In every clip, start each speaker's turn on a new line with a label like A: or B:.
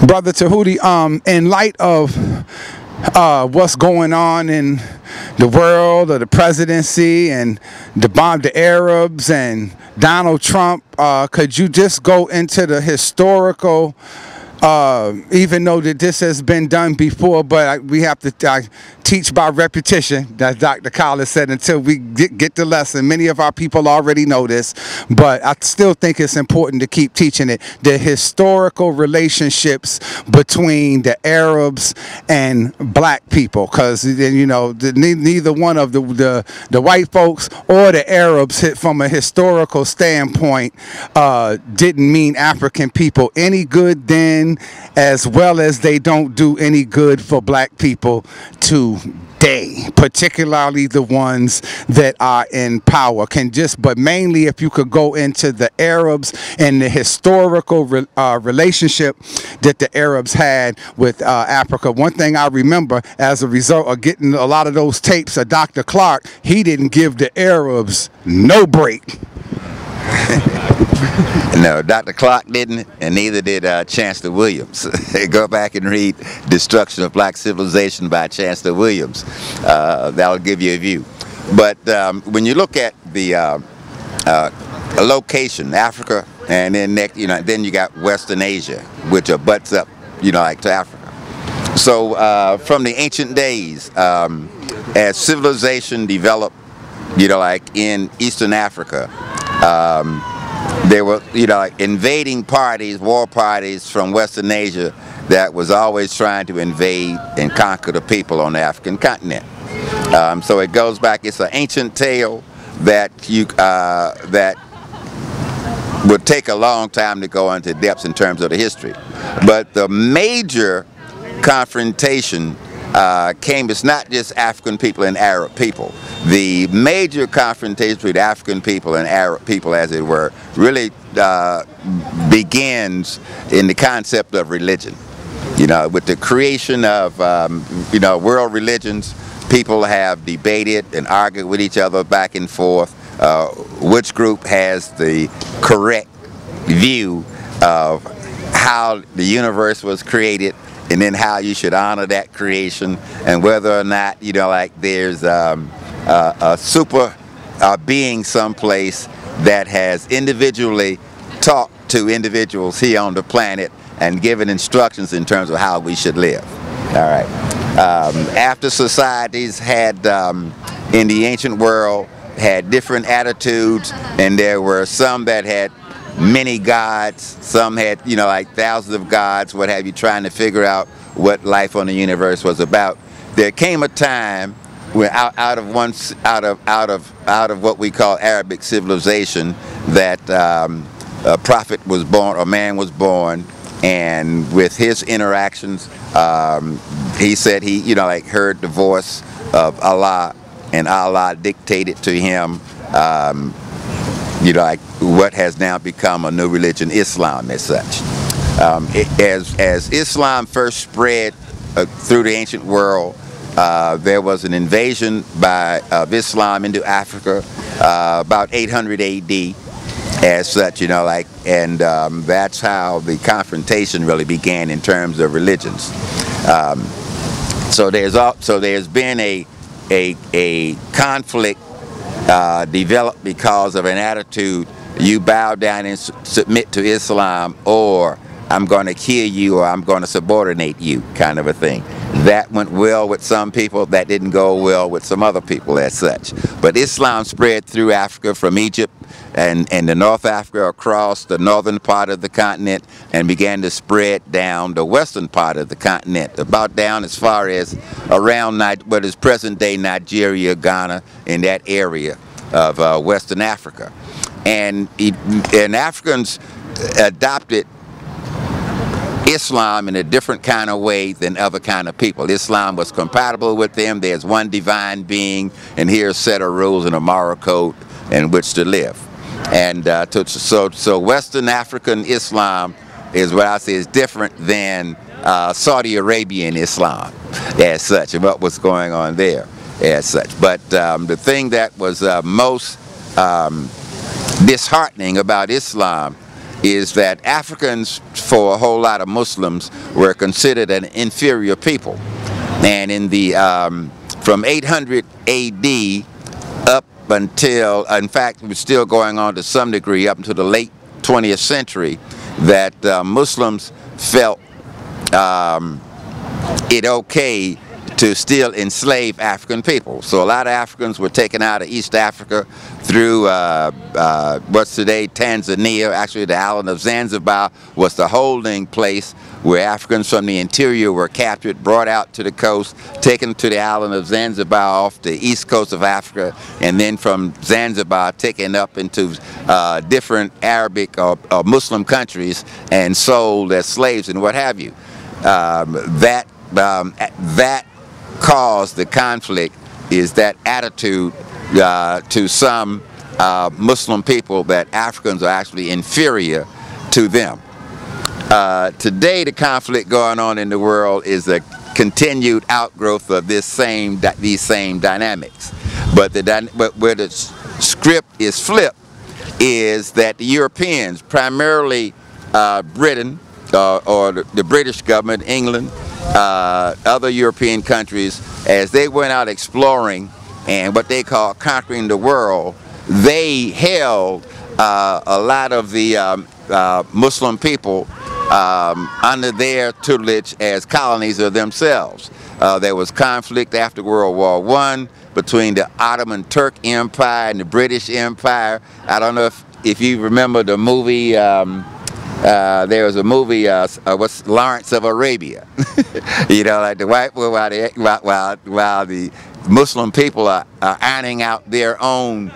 A: Brother Tehuti, in light of what's going on in the world, or the presidency, and the Arabs and Donald Trump, could you just go into the historical, even though that this has been done before, but we have to teach by repetition, as Dr. Collins said, until we get the lesson. Many of our people already know this, but I still think it's important to keep teaching it. The historical relationships between the Arabs and black people, because you know neither one of the white folks or the Arabs, from a historical standpoint, didn't mean African people any good then, as well as they don't do any good for black people today, particularly the ones that are in power. But mainly if you could go into the Arabs and the historical relationship that the Arabs had with Africa. One thing I remember, as a result of getting a lot of those tapes of Dr. Clark, he didn't give the Arabs no break.
B: No, Dr. Clark didn't, and neither did Chancellor Williams. Go back and read Destruction of Black Civilization by Chancellor Williams. That'll give you a view. But when you look at the location, Africa, and then next, then you got Western Asia, which butts up, like to Africa. So from the ancient days, as civilization developed, like in Eastern Africa, there were, invading parties, war parties from Western Asia that was always trying to invade and conquer the people on the African continent. So it goes back. It's an ancient tale that that would take a long time to go into depths in terms of the history. But the major confrontation came. It's not just African people and Arab people. The major confrontation between African people and Arab people, as it were, really begins in the concept of religion. With the creation of world religions, people have debated and argued with each other back and forth which group has the correct view of how the universe was created, and then how you should honor that creation, and whether or not there's a super being someplace that has individually talked to individuals here on the planet and given instructions in terms of how we should live. All right. After societies had in the ancient world had different attitudes, and there were some that had many gods, some had thousands of gods, what have you, trying to figure out what life on the universe was about. There came a time when out of what we call Arabic civilization, that a prophet was born, a man was born, and with his interactions, he said he heard the voice of Allah, and Allah dictated to him what has now become a new religion, Islam, as such. As Islam first spread through the ancient world, there was an invasion of Islam into Africa about 800 A.D. as such, and that's how the confrontation really began in terms of religions. So there's been a conflict developed because of an attitude: you bow down and submit to Islam, or I'm going to kill you, or I'm going to subordinate you, kind of a thing. That went well with some people. That didn't go well with some other people as such. But Islam spread through Africa, from Egypt and the North Africa, across the northern part of the continent, and began to spread down the western part of the continent, about down as far as around what is present-day Nigeria, Ghana, in that area of Western Africa. And Africans adopted Islam in a different kind of way than other kind of people. Islam was compatible with them. There's one divine being, and here's a set of rules and a moral code in which to live. And so Western African Islam is what I say is different than Saudi Arabian Islam as such, and what was going on there as such. But the thing that was most disheartening about Islam is that Africans, for a whole lot of Muslims, were considered an inferior people. And in the from 800 A.D. up until, in fact, it was still going on to some degree up until the late 20th century, that Muslims felt it okay to still enslave African people. So a lot of Africans were taken out of East Africa through what's today Tanzania. Actually, the island of Zanzibar was the holding place where Africans from the interior were captured, brought out to the coast, taken to the island of Zanzibar off the east coast of Africa, and then from Zanzibar taken up into different Arabic or Muslim countries and sold as slaves and what have you. That caused the conflict, is that attitude to some Muslim people that Africans are actually inferior to them. Today, the conflict going on in the world is a continued outgrowth of these same dynamics. But where the script is flipped is that the Europeans, primarily Britain or the British government, England, other European countries, as they went out exploring and what they call conquering the world, they held a lot of the Muslim people under their tutelage as colonies of themselves. There was conflict after World War I between the Ottoman Turk Empire and the British Empire. I don't know if you remember the movie, there was a movie, what's Lawrence of Arabia. You know, like the white, while the Muslim people are ironing out their own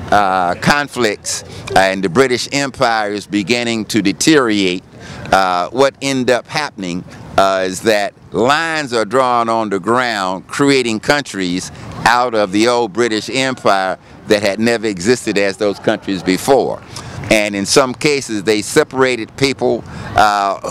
B: conflicts, and the British Empire is beginning to deteriorate. What ended up happening is that lines are drawn on the ground, creating countries out of the old British Empire that had never existed as those countries before. And in some cases they separated people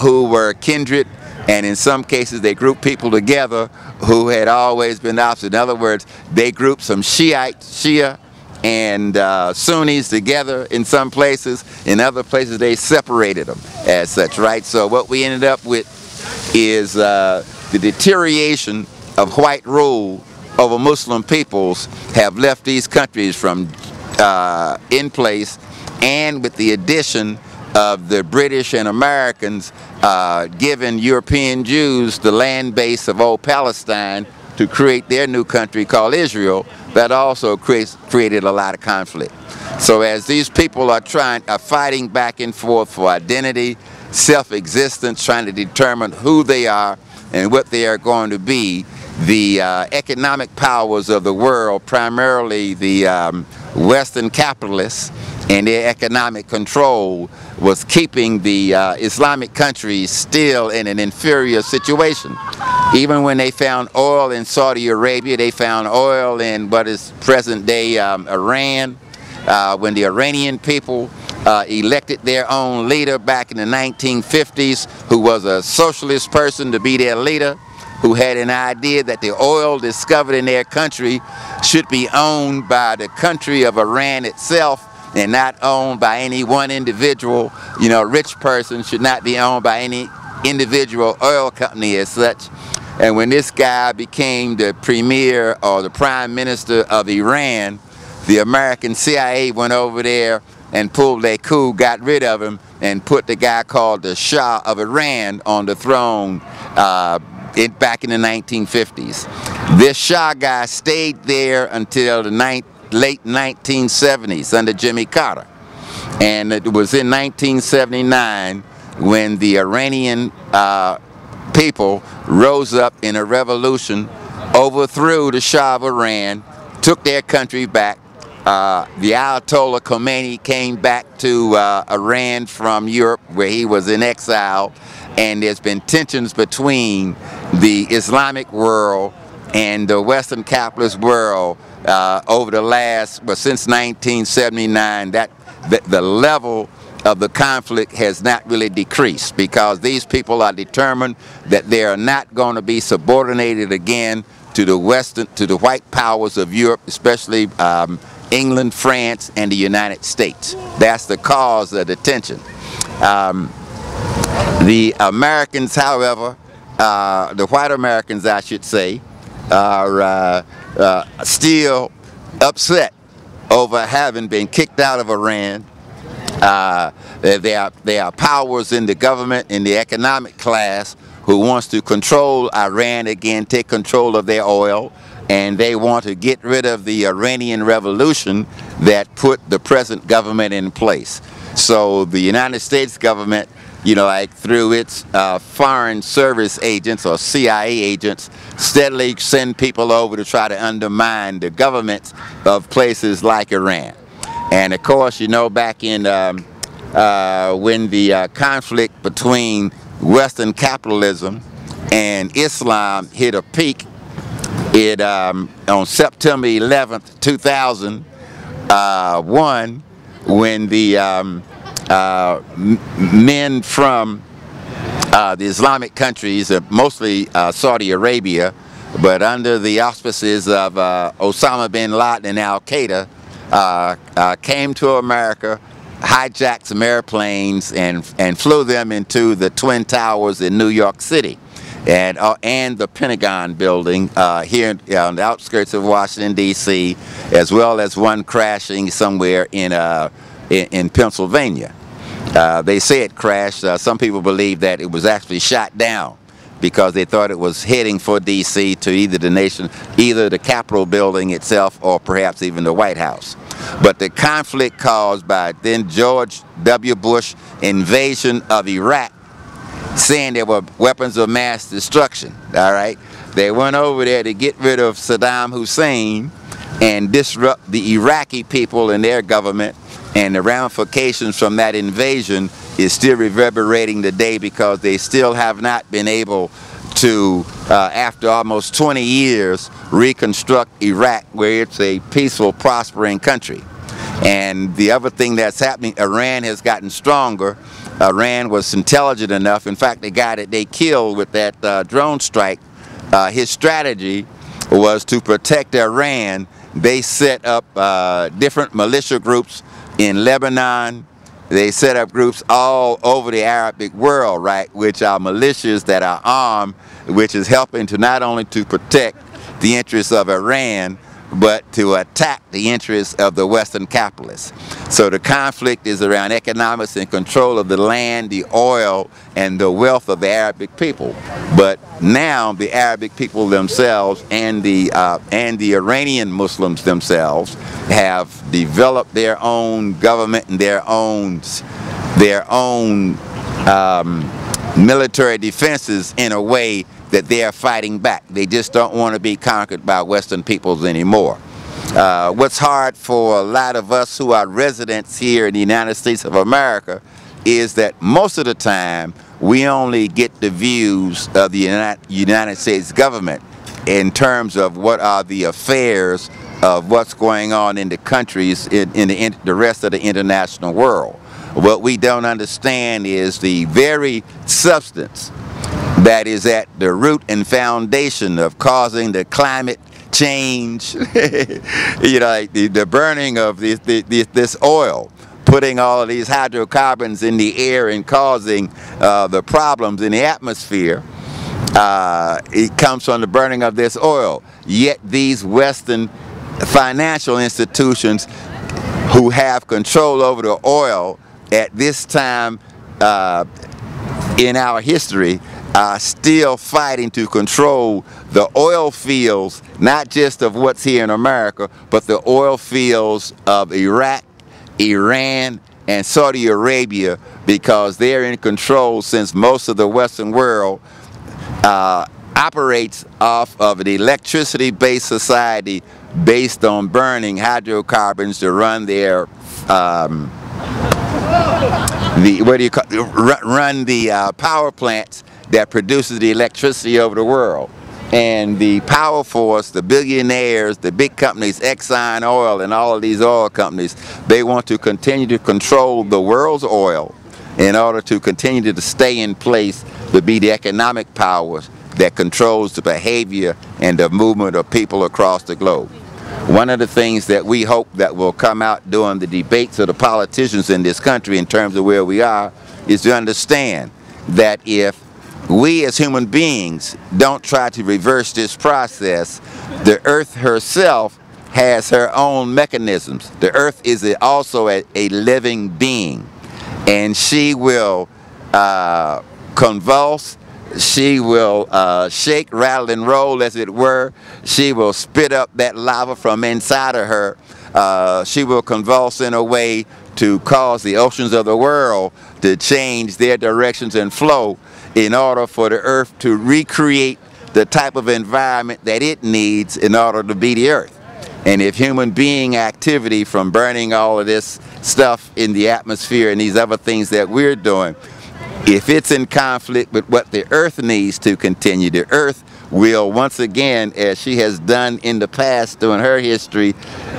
B: who were kindred, and in some cases they grouped people together who had always been opposite. In other words, they grouped some Shia and Sunnis together in some places. In other places they separated them as such, right? So what we ended up with is the deterioration of white rule over Muslim peoples have left these countries from in place, and with the addition of the British and Americans giving European Jews the land base of old Palestine to create their new country called Israel, that also created a lot of conflict. So as these people are fighting back and forth for identity, self-existence, trying to determine who they are and what they are going to be, the economic powers of the world, primarily the Western capitalists and their economic control, was keeping the Islamic countries still in an inferior situation. Even when they found oil in Saudi Arabia, they found oil in what is present-day Iran. When the Iranian people elected their own leader back in the 1950s, who was a socialist person to be their leader, who had an idea that the oil discovered in their country should be owned by the country of Iran itself and not owned by any one individual. You know, a rich person should not be owned by any individual oil company as such. And when this guy became the premier or the prime minister of Iran, the American CIA went over there and pulled a coup, got rid of him, and put the guy called the Shah of Iran on the throne back in the 1950s. This Shah guy stayed there until the late 1970s under Jimmy Carter. And it was in 1979 when the Iranian people rose up in a revolution, overthrew the Shah of Iran, took their country back. The Ayatollah Khomeini came back to Iran from Europe, where he was in exile, and there's been tensions between the Islamic world and the Western capitalist world over the last, well, since 1979. The level of the conflict has not really decreased, because these people are determined that they are not going to be subordinated again to the white powers of Europe, especially England, France, and the United States. That's the cause of the tension. The Americans, however, the white Americans, I should say, are still upset over having been kicked out of Iran. There are powers in the government, in the economic class, who wants to control Iran again, take control of their oil, and they want to get rid of the Iranian Revolution that put the present government in place. So the United States government, you know, like through its foreign service agents or CIA agents, steadily send people over to try to undermine the governments of places like Iran. And of course, you know, back in when the conflict between Western capitalism and Islam hit a peak, on September 11th, 2001, when the men from the Islamic countries, mostly Saudi Arabia, but under the auspices of Osama bin Laden and Al-Qaeda, came to America, hijacked some airplanes, and flew them into the Twin Towers in New York City, and the Pentagon building here on the outskirts of Washington, D.C., as well as one crashing somewhere in Pennsylvania. They say it crashed. Some people believe that it was actually shot down because they thought it was heading for D.C. to either the Capitol building itself or perhaps even the White House. But the conflict caused by then George W. Bush invasion of Iraq, saying there were weapons of mass destruction, all right? They went over there to get rid of Saddam Hussein and disrupt the Iraqi people and their government, and the ramifications from that invasion is still reverberating today because they still have not been able to, after almost 20 years, reconstruct Iraq, where it's a peaceful, prospering country. And the other thing that's happening, Iran has gotten stronger. Iran was intelligent enough. In fact, the guy that they killed with that drone strike, his strategy was to protect Iran. They set up different militia groups in Lebanon. They set up groups all over the Arabic world, right, which are militias that are armed, which is helping to not only to protect the interests of Iran, but to attack the interests of the Western capitalists. So the conflict is around economics and control of the land, the oil, and the wealth of the Arabic people. But now the Arabic people themselves and the Iranian Muslims themselves have developed their own government and their own military defenses in a way that they are fighting back. They just don't want to be conquered by Western peoples anymore. What's hard for a lot of us who are residents here in the United States of America is that most of the time we only get the views of the United States government in terms of what are the affairs of what's going on in the countries in the rest of the international world. What we don't understand is the very substance that is at the root and foundation of causing the climate change, you know, like the burning of this oil, putting all of these hydrocarbons in the air and causing the problems in the atmosphere. It comes from the burning of this oil. Yet these Western financial institutions who have control over the oil at this time in our history are still fighting to control the oil fields, not just of what's here in America, but the oil fields of Iraq, Iran, and Saudi Arabia, because they're in control since most of the Western world operates off of an electricity-based society based on burning hydrocarbons to run their run the power plants that produces the electricity over the world. And the power force, the billionaires, the big companies, Exxon Oil and all of these oil companies, they want to continue to control the world's oil in order to continue to stay in place to be the economic powers that controls the behavior and the movement of people across the globe. One of the things that we hope that will come out during the debates of the politicians in this country in terms of where we are is to understand that if we as human beings don't try to reverse this process, the earth herself has her own mechanisms. The earth is also a living being, and she will convulse, she will shake, rattle, and roll, as it were. She will spit up that lava from inside of her. She will convulse in a way to cause the oceans of the world to change their directions and flow in order for the earth to recreate the type of environment that it needs in order to be the earth. And if human being activity, from burning all of this stuff in the atmosphere and these other things that we're doing, if it's in conflict with what the earth needs to continue, the earth will once again, as she has done in the past during her history,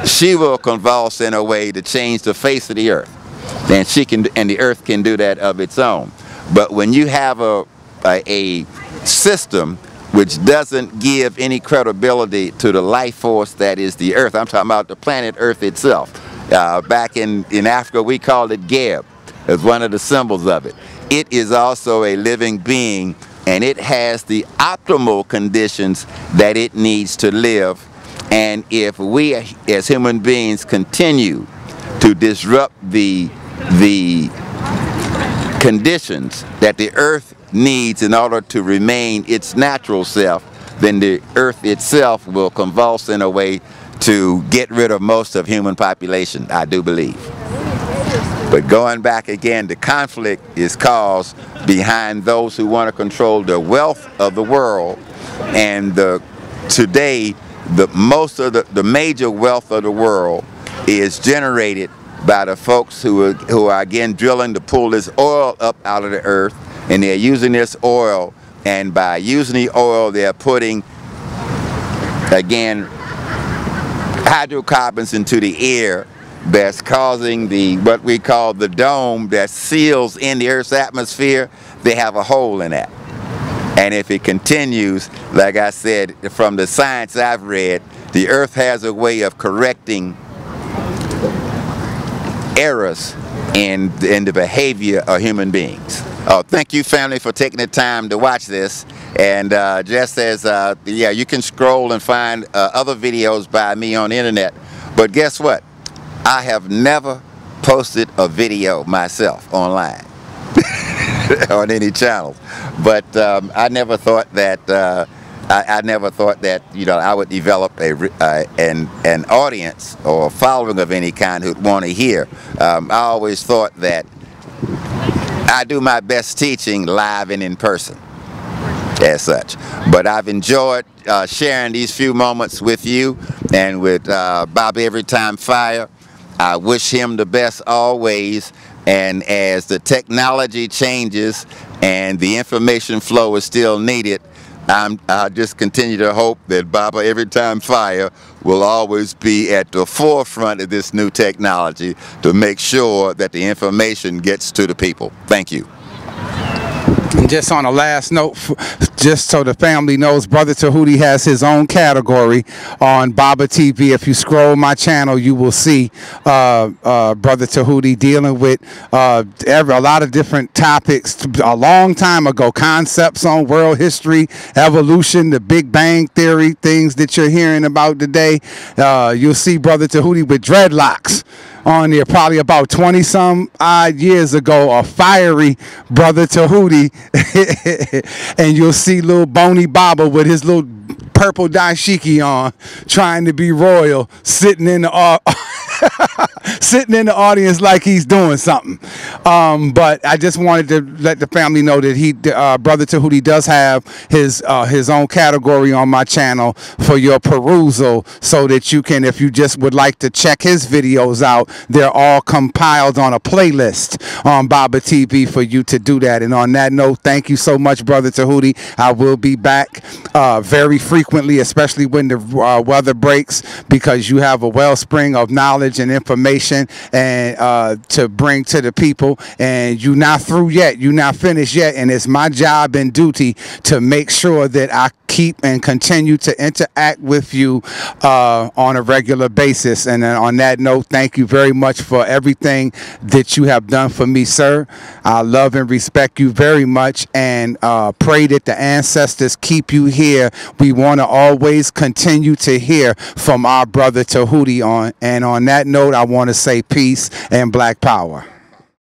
B: she will convulse in a way to change the face of the earth. And she can, and the earth can do that of its own. But when you have a system which doesn't give any credibility to the life force that is the earth, I'm talking about the planet Earth itself. Back in Africa, we called it Geb as one of the symbols of it. It is also a living being, and it has the optimal conditions that it needs to live. And if we as human beings continue to disrupt the conditions that the earth needs in order to remain its natural self, then the earth itself will convulse in a way to get rid of most of human population, I do believe. But going back again, the conflict is caused behind those who want to control the wealth of the world. And today, most of the major wealth of the world is generated by the folks who are again drilling to pull this oil up out of the earth. And they're using this oil, and by using the oil, they're putting, again, hydrocarbons into the air that's causing what we call the dome that seals in the Earth's atmosphere. They have a hole in that. And if it continues, like I said, from the science I've read, the Earth has a way of correcting errors in the behavior of human beings. Thank you, family, for taking the time to watch this. And just as, yeah, you can scroll and find other videos by me on the internet. But guess what? I have never posted a video myself online on any channels. But I never thought that I never thought that, you know, I would develop an audience or a following of any kind who'd want to hear. I always thought that I do my best teaching live and in person, as such. But I've enjoyed sharing these few moments with you and with Bobby Every Time Fire. I wish him the best always. And as the technology changes and the information flow is still needed, I just continue to hope that Baba Every Time Fire will always be at the forefront of this new technology to make sure that the information gets to the people. Thank you.
A: And just on a last note, just so the family knows, Brother Tehuti has his own category on Baba TV. If you scroll my channel, you will see Brother Tehuti dealing with a lot of different topics a long time ago. Concepts on world history, evolution, the Big Bang Theory, things that you're hearing about today. You'll see Brother Tehuti with dreadlocks on there, probably about 20-some odd years ago, a fiery Brother Tehuti. And you'll see little Bony Baba with his little purple dashiki on, trying to be royal, sitting in the sitting in the audience like he's doing something. But I just wanted to let the family know that Brother Tehuti does have his own category on my channel for your perusal, so that you can, if you just would like to check his videos out, they're all compiled on a playlist on Baba TV for you to do that. And on that note, thank you so much, Brother Tehuti. I will be back very frequently, especially when the weather breaks, because you have a wellspring of knowledge and information and to bring to the people. And you're not through yet, you're not finished yet, and it's my job and duty to make sure that I keep keep and continue to interact with you on a regular basis. And on that note, thank you very much for everything that you have done for me, sir. I love and respect you very much, and pray that the ancestors keep you here. We want to always continue to hear from our brother Tehuti on. And on that note, I want to say peace and Black Power.